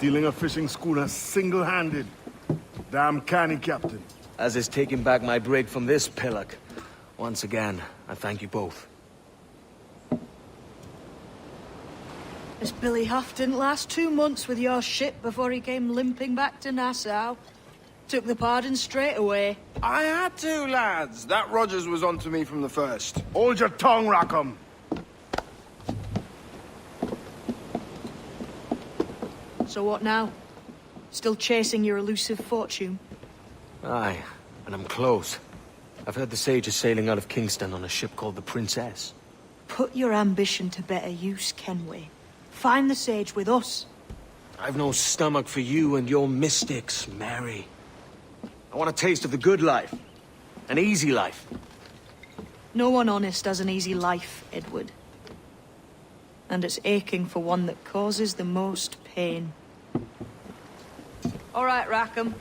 Stealing a fishing schooner single-handed. Damn canny, Captain. As is taking back my brig from this pillock. Once again, I thank you both. This Billy Huff didn't last 2 months with your ship before he came limping back to Nassau. Took the pardon straight away. I had to, lads. That Rogers was on to me from the first. Hold your tongue, Rackham. So what now? Still chasing your elusive fortune? Aye, and I'm close. I've heard the Sage is sailing out of Kingston on a ship called the Princess. Put your ambition to better use, Kenway. Find the Sage with us. I've no stomach for you and your mystics, Mary. I want a taste of the good life. An easy life. No one honest has an easy life, Edward. And it's aching for one that causes the most pain. All right, Rackham.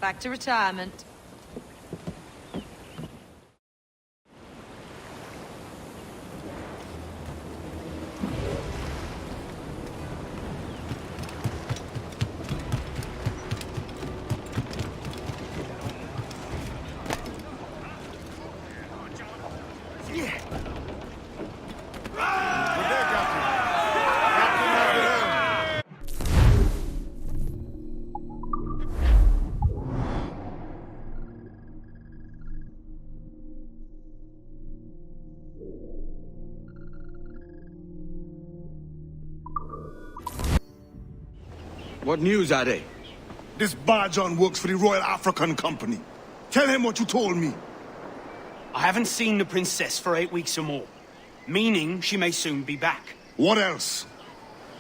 Back to retirement. What news are they? This Barjon works for the Royal African Company. Tell him what you told me. I haven't seen the princess for 8 weeks or more, meaning she may soon be back. What else?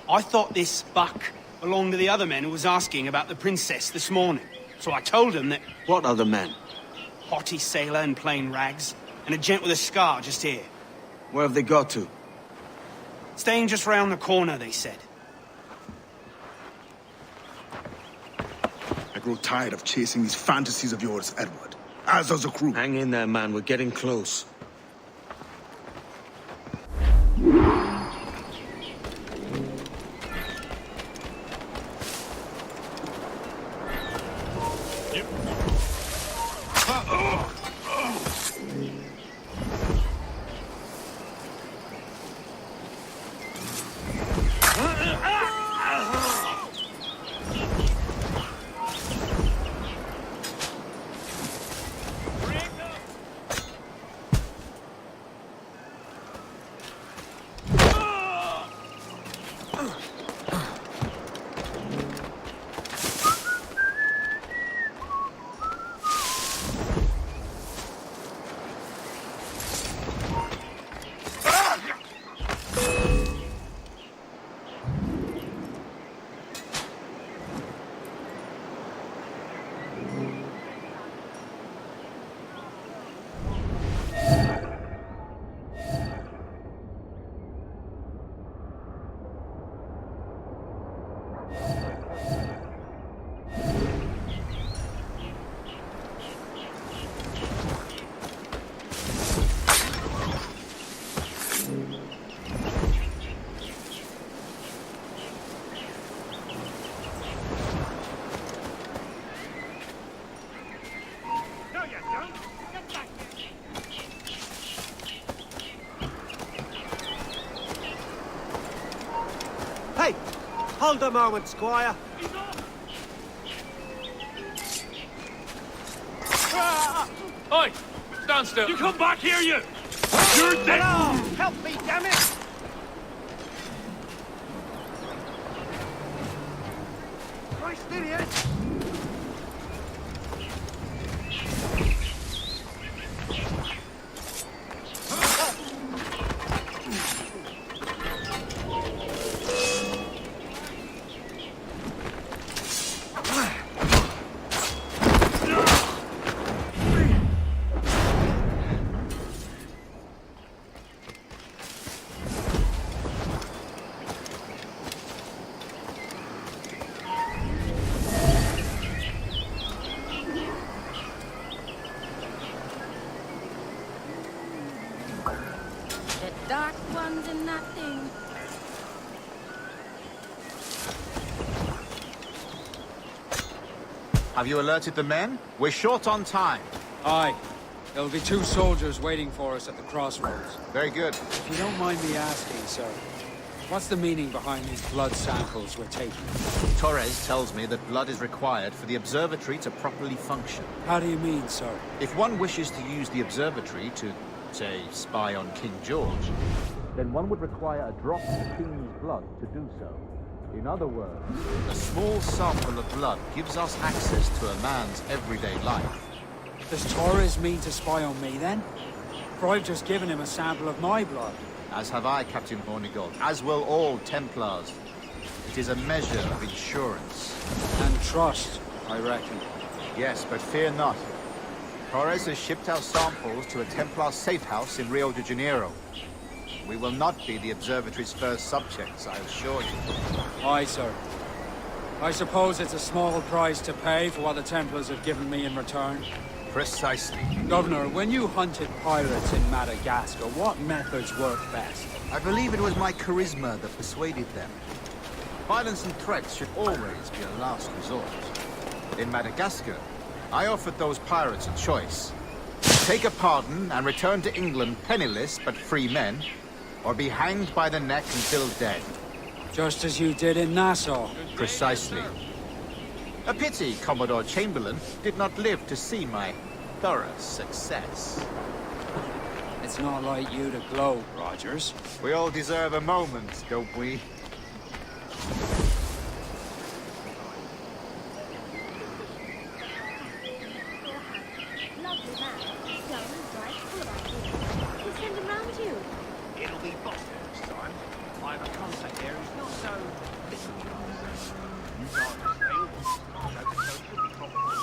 I thought this buck belonged to the other men who was asking about the princess this morning. So I told him that... What other men? Haughty sailor in plain rags, and a gent with a scar just here. Where have they got to? Staying just round the corner, they said. I grow tired of chasing these fantasies of yours, Edward. As does the crew. Hang in there, man. We're getting close. Hey! Hold a moment, Squire. Oi! Stand still. You come back here, you! You're dead! Help me, damn it! Christ, idiot! Dark ones in that thing. Have you alerted the men? We're short on time. Aye. There'll be 2 soldiers waiting for us at the crossroads. Very good. If you don't mind me asking, sir, what's the meaning behind these blood samples we're taking? Torres tells me that blood is required for the observatory to properly function. How do you mean, sir? If one wishes to use the observatory to, say, spy on King George, then one would require a drop of the King's blood to do so. In other words, a small sample of blood gives us access to a man's everyday life. Does Torres mean to spy on me, then? For I've just given him a sample of my blood. As have I, Captain Hornigold, as will all Templars. It is a measure of insurance. And trust, I reckon. Yes, but fear not. Torres has shipped our samples to a Templar safe house in Rio de Janeiro. We will not be the observatory's first subjects, I assure you. Aye, sir. I suppose it's a small price to pay for what the Templars have given me in return. Precisely. Governor, when you hunted pirates in Madagascar, what methods worked best? I believe it was my charisma that persuaded them. Violence and threats should always be a last resort. In Madagascar, I offered those pirates a choice. Take a pardon and return to England penniless but free men, or be hanged by the neck until dead. Just as you did in Nassau. Precisely. A pity Commodore Chamberlain did not live to see my thorough success. It's not like you to gloat, Rogers. We all deserve a moment, don't we? Lovely man. Young, bright, full of ideas. We'll send him round you. It'll be Boston this time. I have a contact here who's not so literal. You guys stay all so the show should be competent.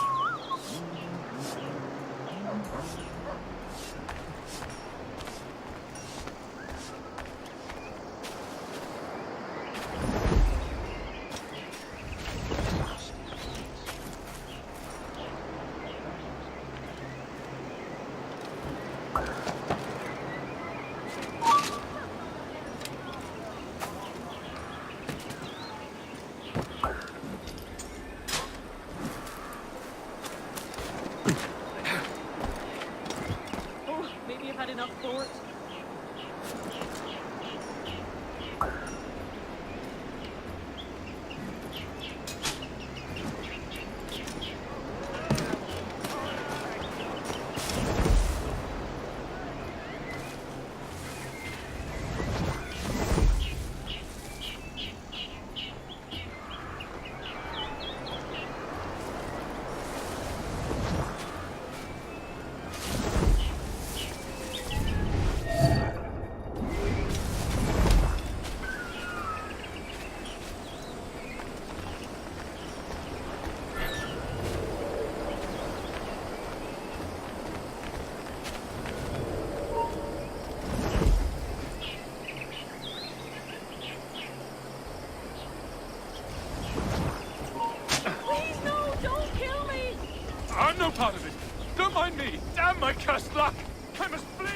I'm no part of it. Don't mind me. Damn my cursed luck. I must flee.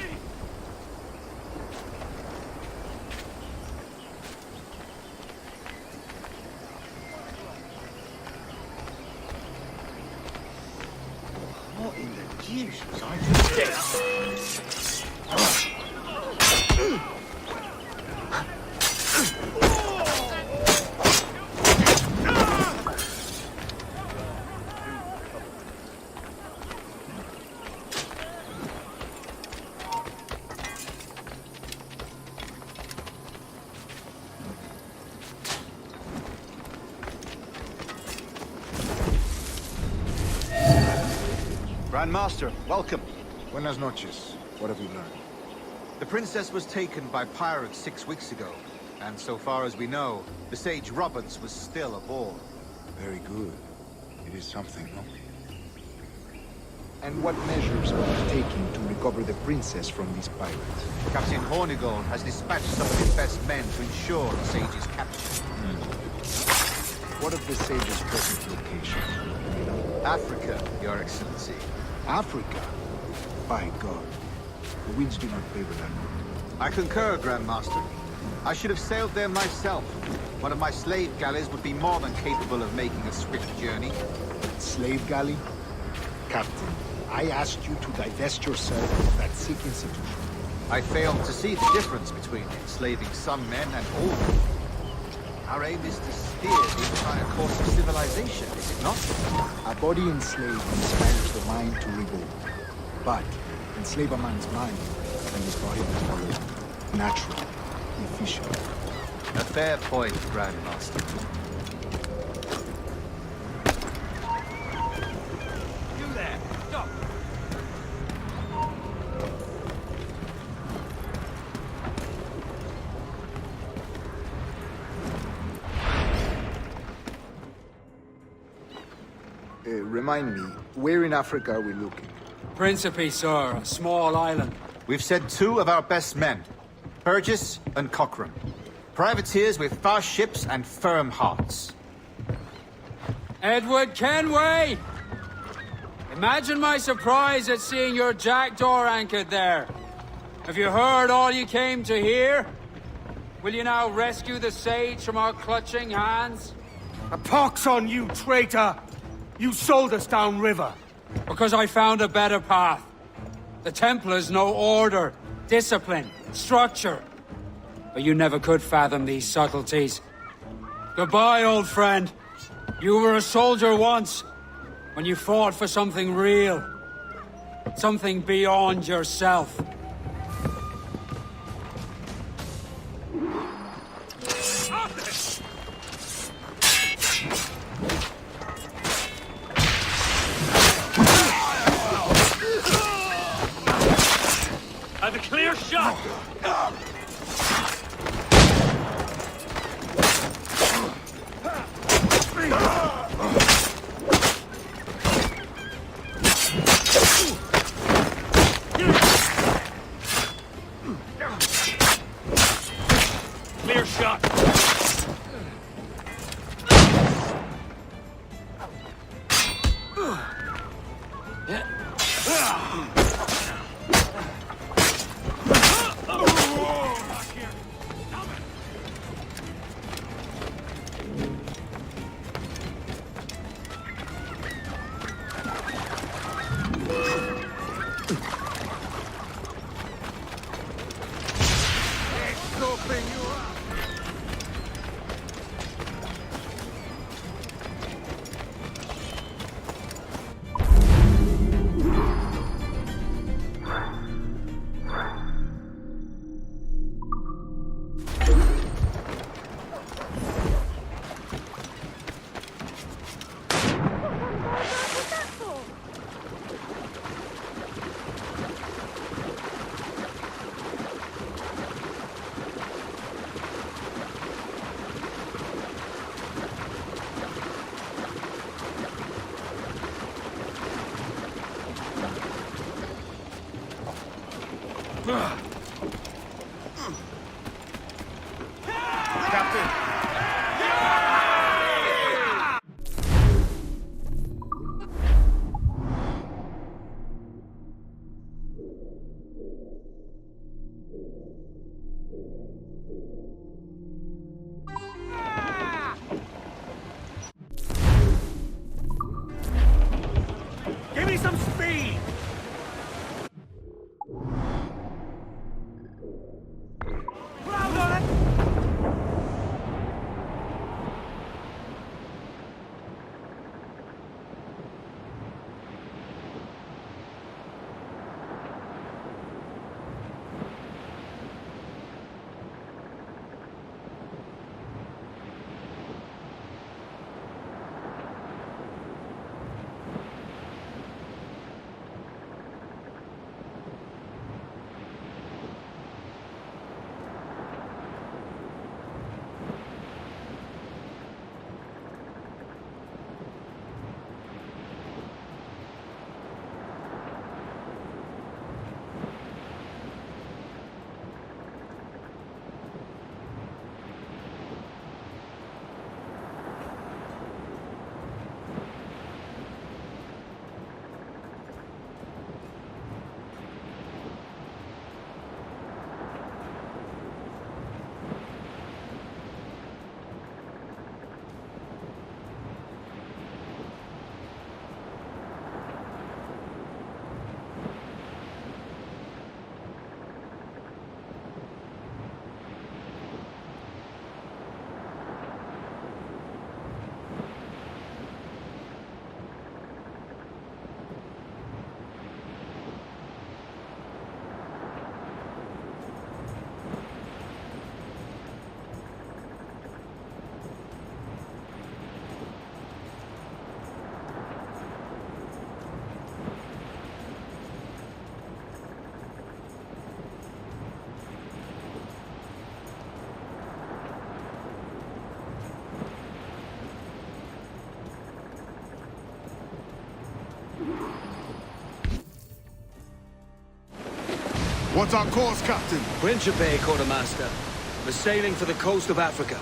What in the deuce was I just Grandmaster, welcome. Buenas noches. What have you learned? The princess was taken by pirates 6 weeks ago, and so far as we know, the sage Roberts was still aboard. Very good. It is something, no? And what measures are you taking to recover the princess from these pirates? Captain Hornigold has dispatched some of his best men to ensure the sage's capture. What of the sage's present location? Africa, Your Excellency. Africa? By God. The winds do not favor that route. I concur, Grandmaster. I should have sailed there myself. One of my slave galleys would be more than capable of making a swift journey. Slave galley? Captain, I asked you to divest yourself of that sick institution. I failed to see the difference between enslaving some men and all men. Our aim is to steer the entire course of civilization, is it not? A body enslaved inspires the mind to revolt. But enslave a man's mind, and his body will follow natural, efficient. A fair point, Grandmaster. You there! Stop! Remind me, where in Africa are we looking? Principe, sir, a small island. We've sent 2 of our best men, Burgess and Cochrane. Privateers with fast ships and firm hearts. Edward Kenway! Imagine my surprise at seeing your jackdaw anchored there. Have you heard all you came to hear? Will you now rescue the sage from our clutching hands? A pox on you, traitor! You sold us downriver. Because I found a better path. The Templars know order, discipline, structure. But you never could fathom these subtleties. Goodbye, old friend. You were a soldier once, when you fought for something real. Something beyond yourself. Have a clear shot! Clear shot! Give me some speed! Ground on it! What's our course, Captain? Principe, Quartermaster. We're sailing for the coast of Africa.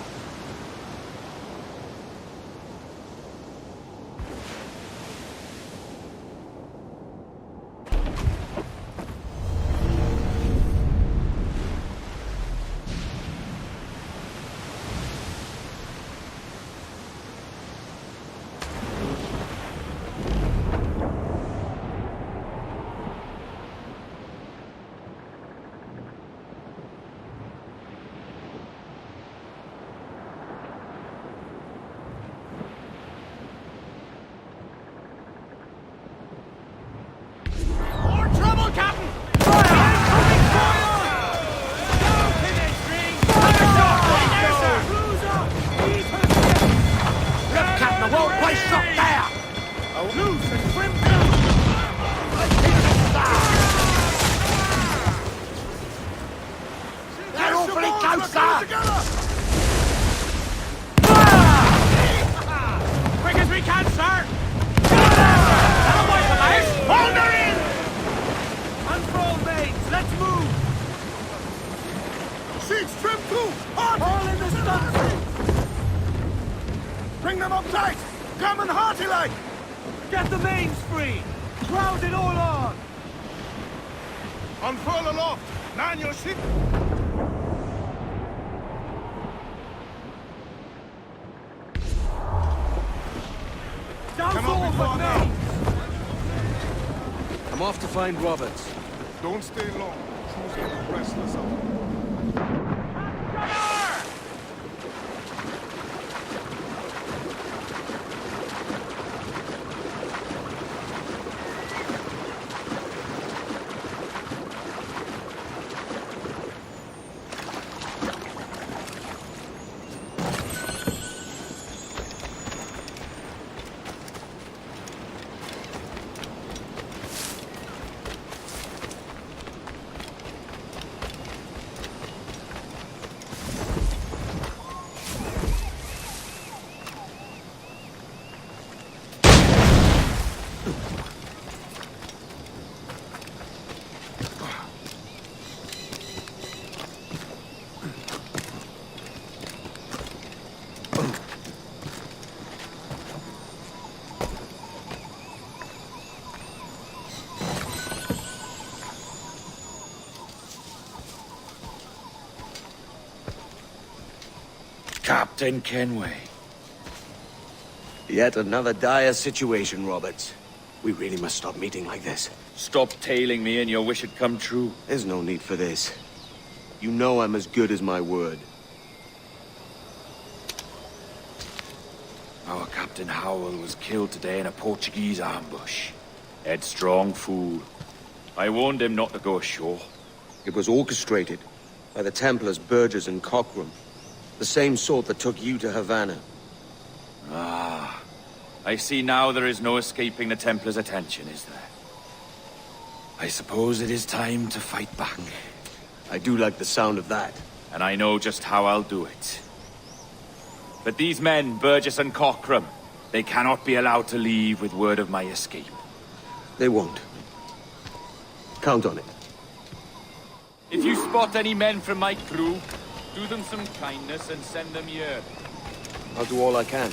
Bring them up tight! Come and hearty like! Get the mains free! Crowd it all on! Unfurl aloft! Man your ship! Down forward, mains! I'm off to find Roberts. Don't stay long. Choose the restless hour. Captain Kenway. Yet another dire situation, Roberts. We really must stop meeting like this. Stop tailing me and your wish had come true. There's no need for this. You know I'm as good as my word. Our Captain Howell was killed today in a Portuguese ambush. Headstrong fool. I warned him not to go ashore. It was orchestrated by the Templars, Burgess and Cockram. The same sort that took you to Havana. Ah. I see now there is no escaping the Templars' attention, is there? I suppose it is time to fight back. I do like the sound of that. And I know just how I'll do it. But these men, Burgess and Cockram, they cannot be allowed to leave with word of my escape. They won't. Count on it. If you spot any men from my crew, do them some kindness and send them here. I'll do all I can.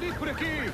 Perito por aqui!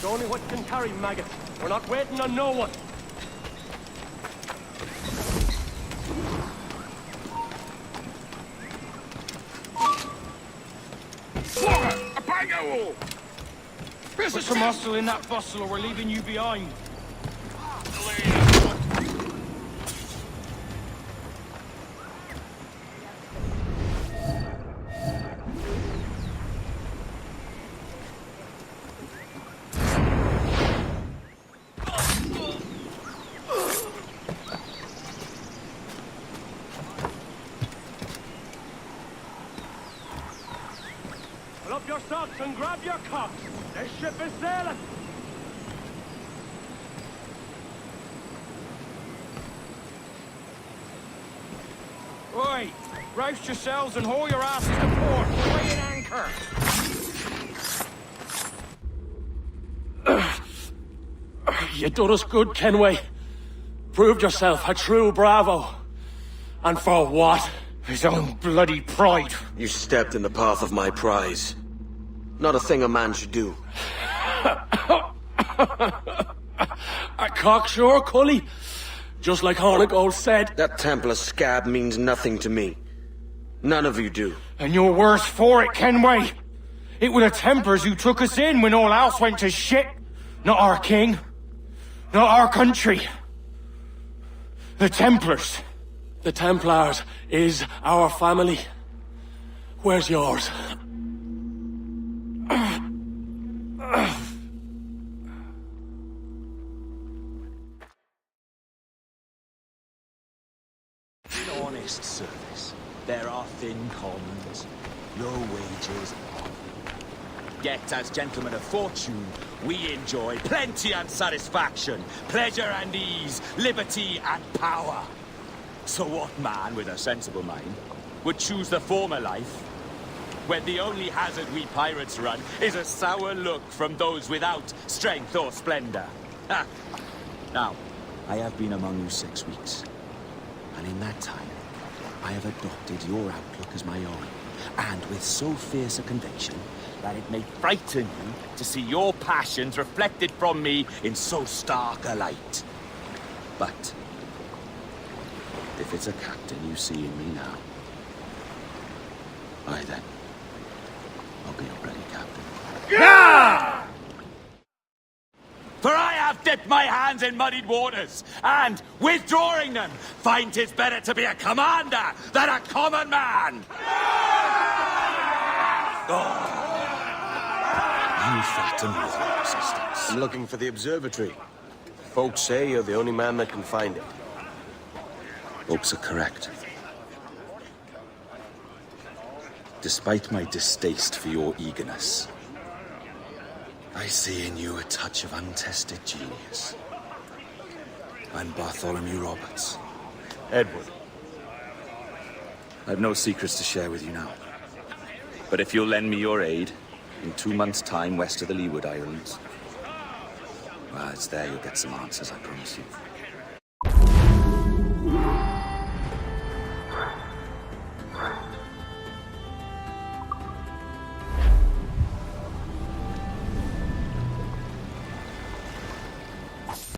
Only what can carry, maggot. We're not waiting on no one. A pango! Put some muscle in that bustle or we're leaving you behind. Up your socks and grab your cocks. This ship is sailing. Oi! Roust yourselves and haul your asses to port. Weigh an anchor. You done us good, Kenway. Proved yourself a true bravo. And for what? His own bloody pride. You stepped in the path of my prize. Not a thing a man should do. A cocksure, Cully. Just like Hornigold said. That Templar scab means nothing to me. None of you do. And you're worse for it, Kenway. It were the Templars who took us in when all else went to shit. Not our king. Not our country. The Templars. The Templars is our family. Where's yours? In honest service, there are thin commons, low wages. Yet, as gentlemen of fortune, we enjoy plenty and satisfaction, pleasure and ease, liberty and power. So what man with a sensible mind would choose the former life, when the only hazard we pirates run is a sour look from those without strength or splendor? Ha! Now, I have been among you 6 weeks, and in that time, I have adopted your outlook as my own, and with so fierce a conviction that it may frighten you to see your passions reflected from me in so stark a light. But if it's a captain you see in me now, aye then, I'll be your bloody captain. Yeah! For I have dipped my hands in muddied waters, and, withdrawing them, find 'tis better to be a commander than a common man! Oh. You fatten with your resistance. I'm looking for the observatory. Folks say you're the only man that can find it. Folks are correct. Despite my distaste for your eagerness, I see in you a touch of untested genius. I'm Bartholomew Roberts. Edward. I've no secrets to share with you now. But if you'll lend me your aid, in 2 months' time west of the Leeward Islands, well, it's there you'll get some answers, I promise you.